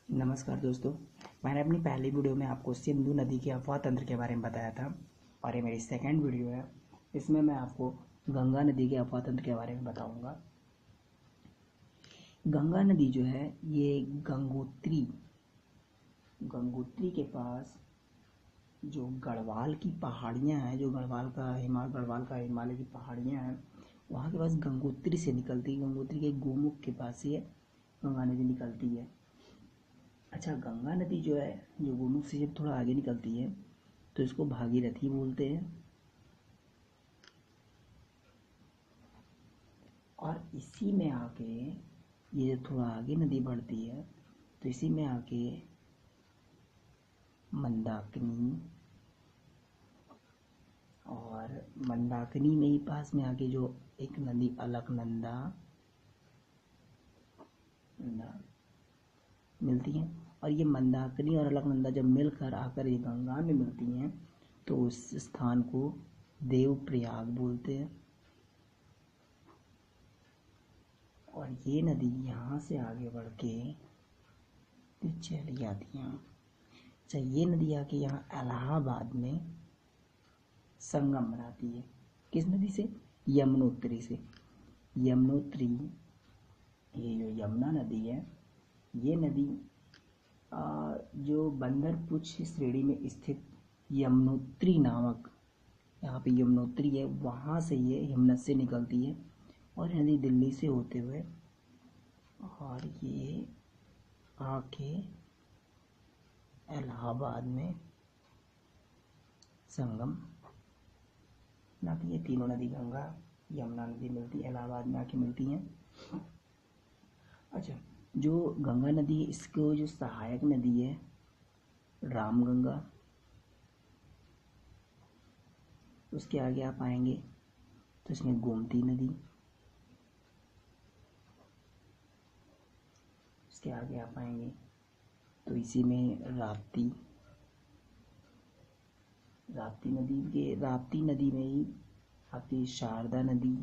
नमस्कार दोस्तों। मैंने अपनी पहली वीडियो में आपको सिंधु नदी के अफवाह तंत्र के बारे में बताया था और ये मेरी सेकंड वीडियो है। इसमें मैं आपको गंगा नदी के अफवाह तंत्र के बारे में बताऊंगा। गंगा नदी जो है ये गंगोत्री के पास जो गढ़वाल की पहाड़ियाँ हैं, जो गढ़वाल का हिमालय की पहाड़ियाँ हैं, वहाँ के पास गंगोत्री से निकलती है। गंगोत्री के गोमुख के पास से गंगा नदी निकलती है। अच्छा, गंगा नदी जो है, जो गोमुख से जब थोड़ा आगे निकलती है तो इसको भागीरथी बोलते हैं। और इसी में आके ये जब थोड़ा आगे नदी बढ़ती है तो इसी में आके मंदाकिनी, और मंदाकिनी में ही पास में आके जो एक नदी अलकनंदा मिलती हैं। और ये मंदाकिनी और अलकनंदा जब मिलकर आकर ये गंगा में मिलती हैं तो उस स्थान को देवप्रयाग बोलते हैं। और ये नदी यहाँ से आगे बढ़ के चली जाती है। अच्छा, ये नदी आके यहाँ इलाहाबाद में संगम बनाती है। किस नदी से? यमुनोत्री से। यमुनोत्री, ये जो यमुना नदी है, ये नदी जो बंदरपुछ श्रेणी में स्थित यमुनोत्री नामक, यहाँ पे यमुनोत्री है, वहाँ से ये हिमनद से निकलती है और नदी दिल्ली से होते हुए और ये आके इलाहाबाद में संगम बनाती है। तीनों नदी, गंगा यमुना नदी मिलती है, इलाहाबाद में आके मिलती हैं। अच्छा, जो गंगा नदी है, इसको जो सहायक नदी है रामगंगा, उसके आगे आप आएंगे तो इसमें गोमती नदी, उसके आगे आप आएंगे तो इसी में राप्ती नदी में ही आती शारदा नदी,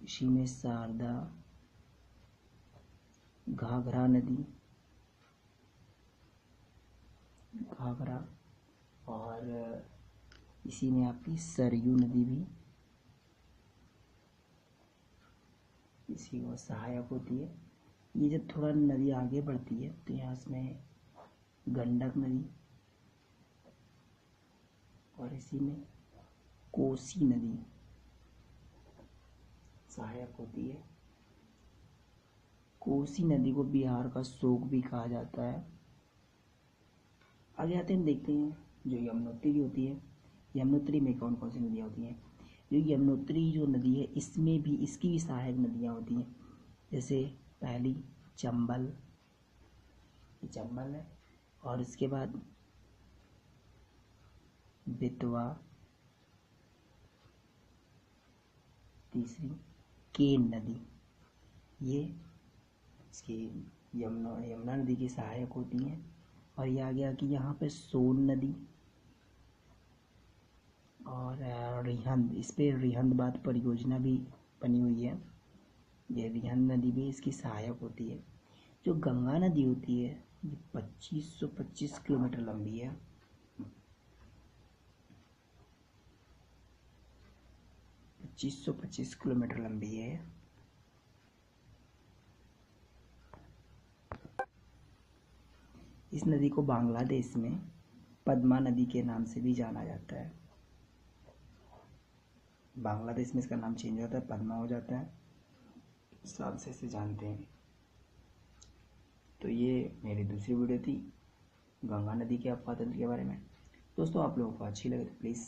इसी में शारदा, घाघरा नदी, और इसी में आपकी सरयू नदी भी इसी को सहायक होती है। ये जब थोड़ा नदी आगे बढ़ती है तो यहाँ इसमें गंडक नदी और इसी में कोसी नदी सहायक होती है। कोसी नदी को बिहार का शोक भी कहा जाता है। आगे आते हैं, देखते हैं जो यमुनोत्री होती है, यमुनोत्री में कौन कौन सी नदियाँ होती हैं। जो यमुनोत्री जो नदी है, इसमें भी इसकी भी सहायक नदियाँ होती हैं। जैसे पहली चंबल, ये चंबल है, और इसके बाद बेतवा, तीसरी केन नदी, ये इसकी यमुना नदी की सहायक होती हैं। और ये आ गया कि यहाँ पे सोन नदी और रिहंद, इस पर रिहंद बात परियोजना भी बनी हुई है। ये रिहंद नदी भी इसकी सहायक होती है। जो गंगा नदी होती है ये 2525 किलोमीटर लंबी है। पच्चीस किलोमीटर लंबी है। इस नदी को बांग्लादेश में पद्मा नदी के नाम से भी जाना जाता है। बांग्लादेश में इसका नाम चेंज होता है, पद्मा हो जाता है, इस नाम से इसे जानते हैं। तो ये मेरी दूसरी वीडियो थी गंगा नदी के अफवाह तंत्र के बारे में। दोस्तों, आप लोगों को अच्छी लगे तो प्लीज़